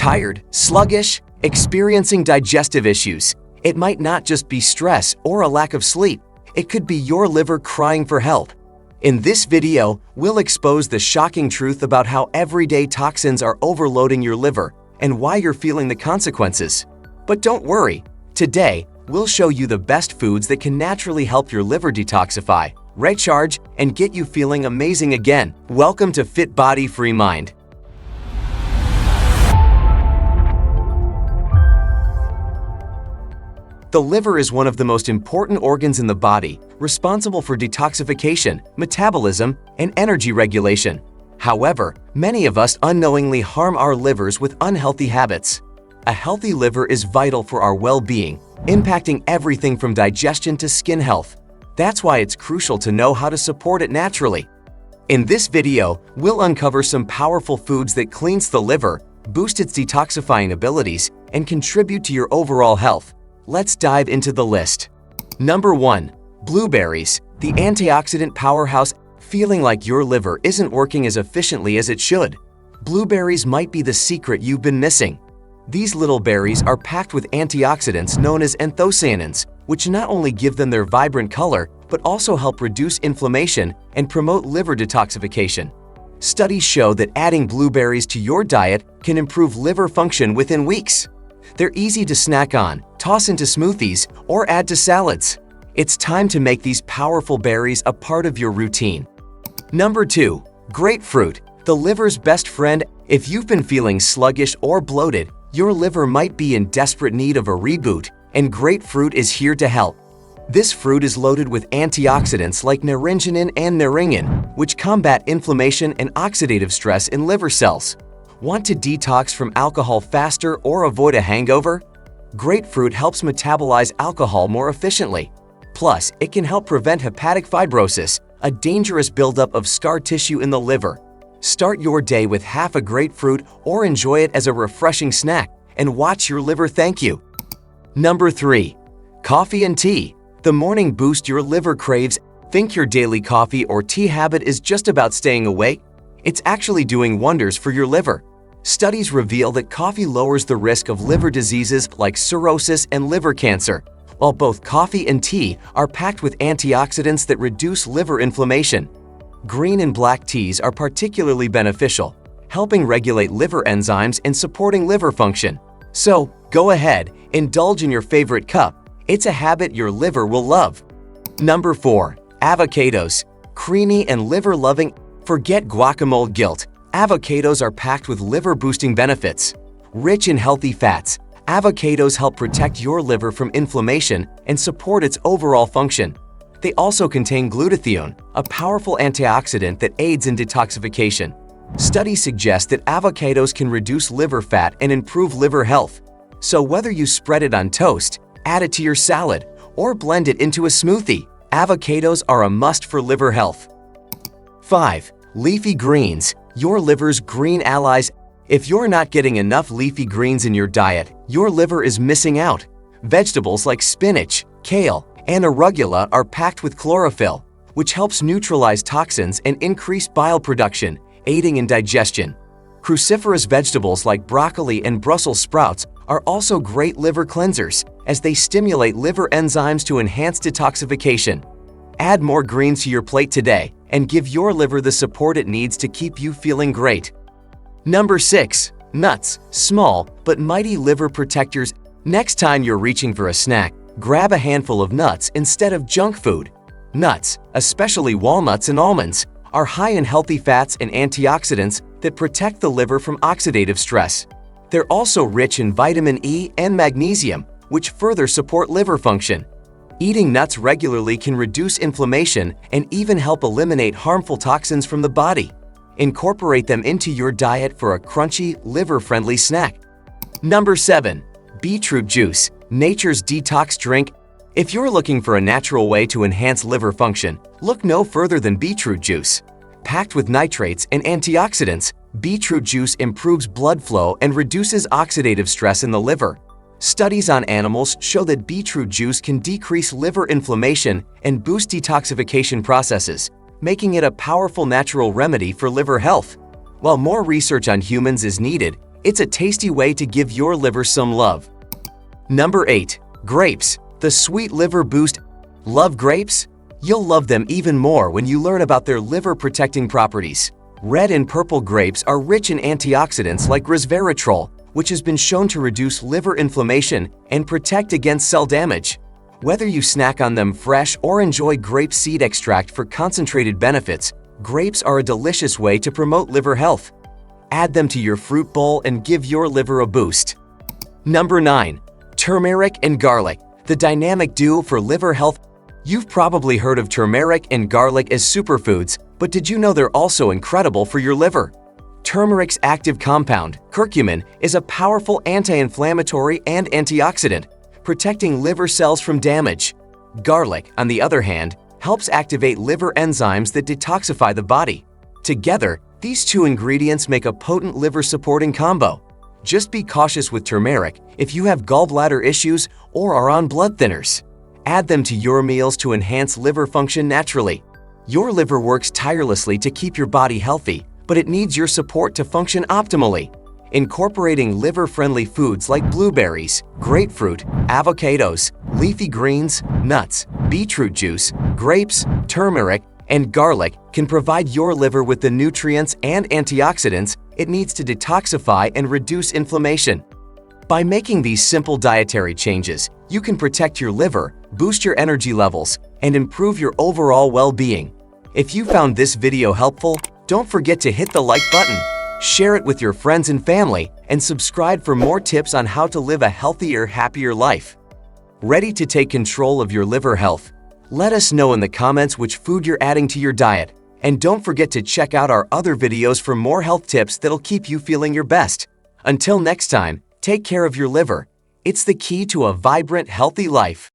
Tired, sluggish, experiencing digestive issues. It might not just be stress or a lack of sleep. It could be your liver crying for help. In this video, we'll expose the shocking truth about how everyday toxins are overloading your liver and why you're feeling the consequences. But don't worry. Today, we'll show you the best foods that can naturally help your liver detoxify, recharge, and get you feeling amazing again. Welcome to Fit Body Free Mind. The liver is one of the most important organs in the body, responsible for detoxification, metabolism, and energy regulation. However, many of us unknowingly harm our livers with unhealthy habits. A healthy liver is vital for our well-being, impacting everything from digestion to skin health. That's why it's crucial to know how to support it naturally. In this video, we'll uncover some powerful foods that cleanse the liver, boost its detoxifying abilities, and contribute to your overall health. Let's dive into the list. Number 1. Blueberries, the antioxidant powerhouse. Feeling like your liver isn't working as efficiently as it should? Blueberries might be the secret you've been missing. These little berries are packed with antioxidants known as anthocyanins, which not only give them their vibrant color, but also help reduce inflammation and promote liver detoxification. Studies show that adding blueberries to your diet can improve liver function within weeks. They're easy to snack on, toss into smoothies, or add to salads. It's time to make these powerful berries a part of your routine. Number 2. Grapefruit, the liver's best friend. If you've been feeling sluggish or bloated, your liver might be in desperate need of a reboot, and grapefruit is here to help. This fruit is loaded with antioxidants like naringenin and naringin, which combat inflammation and oxidative stress in liver cells. Want to detox from alcohol faster or avoid a hangover? Grapefruit helps metabolize alcohol more efficiently. Plus, it can help prevent hepatic fibrosis, a dangerous buildup of scar tissue in the liver. Start your day with half a grapefruit or enjoy it as a refreshing snack and watch your liver thank you. Number 3. Coffee and tea, the morning boost your liver craves. Think your daily coffee or tea habit is just about staying awake? It's actually doing wonders for your liver. Studies reveal that coffee lowers the risk of liver diseases like cirrhosis and liver cancer, while both coffee and tea are packed with antioxidants that reduce liver inflammation. Green and black teas are particularly beneficial, helping regulate liver enzymes and supporting liver function. So, go ahead, indulge in your favorite cup. It's a habit your liver will love. Number 4. Avocados, creamy and liver-loving. Forget guacamole guilt. Avocados are packed with liver-boosting benefits. Rich in healthy fats, avocados help protect your liver from inflammation and support its overall function. They also contain glutathione, a powerful antioxidant that aids in detoxification. Studies suggest that avocados can reduce liver fat and improve liver health. So whether you spread it on toast, add it to your salad, or blend it into a smoothie, avocados are a must for liver health. 5. Leafy greens, your liver's green allies. If you're not getting enough leafy greens in your diet, your liver is missing out. Vegetables like spinach, kale, and arugula are packed with chlorophyll, which helps neutralize toxins and increase bile production, aiding in digestion. Cruciferous vegetables like broccoli and Brussels sprouts are also great liver cleansers, as they stimulate liver enzymes to enhance detoxification. Add more greens to your plate today and give your liver the support it needs to keep you feeling great. Number 6. Nuts, small but mighty liver protectors. Next time you're reaching for a snack, grab a handful of nuts instead of junk food. Nuts, especially walnuts and almonds, are high in healthy fats and antioxidants that protect the liver from oxidative stress. They're also rich in vitamin E and magnesium, which further support liver function. Eating nuts regularly can reduce inflammation and even help eliminate harmful toxins from the body. Incorporate them into your diet for a crunchy, liver-friendly snack. Number 7. Beetroot juice, nature's detox drink. If you're looking for a natural way to enhance liver function, look no further than beetroot juice. Packed with nitrates and antioxidants, beetroot juice improves blood flow and reduces oxidative stress in the liver. Studies on animals show that beetroot juice can decrease liver inflammation and boost detoxification processes, making it a powerful natural remedy for liver health. While more research on humans is needed, It's a tasty way to give your liver some love. Number 8. Grapes, the sweet liver boost. Love grapes? You'll love them even more when you learn about their liver-protecting properties. Red and purple grapes are rich in antioxidants like resveratrol, which has been shown to reduce liver inflammation and protect against cell damage. Whether you snack on them fresh or enjoy grape seed extract for concentrated benefits, grapes are a delicious way to promote liver health. Add them to your fruit bowl and give your liver a boost. Number 9. Turmeric and garlic, the dynamic duo for liver health. You've probably heard of turmeric and garlic as superfoods, but did you know they're also incredible for your liver? Turmeric's active compound, curcumin, is a powerful anti-inflammatory and antioxidant, protecting liver cells from damage. Garlic, on the other hand, helps activate liver enzymes that detoxify the body. Together, these two ingredients make a potent liver-supporting combo. Just be cautious with turmeric if you have gallbladder issues or are on blood thinners. Add them to your meals to enhance liver function naturally. Your liver works tirelessly to keep your body healthy, but it needs your support to function optimally. Incorporating liver-friendly foods like blueberries, grapefruit, avocados, leafy greens, nuts, beetroot juice, grapes, turmeric, and garlic can provide your liver with the nutrients and antioxidants it needs to detoxify and reduce inflammation. By making these simple dietary changes, you can protect your liver, boost your energy levels, and improve your overall well-being. If you found this video helpful, don't forget to hit the like button, share it with your friends and family, and subscribe for more tips on how to live a healthier, happier life. Ready to take control of your liver health? Let us know in the comments which food you're adding to your diet. And don't forget to check out our other videos for more health tips that'll keep you feeling your best. Until next time, take care of your liver. It's the key to a vibrant, healthy life.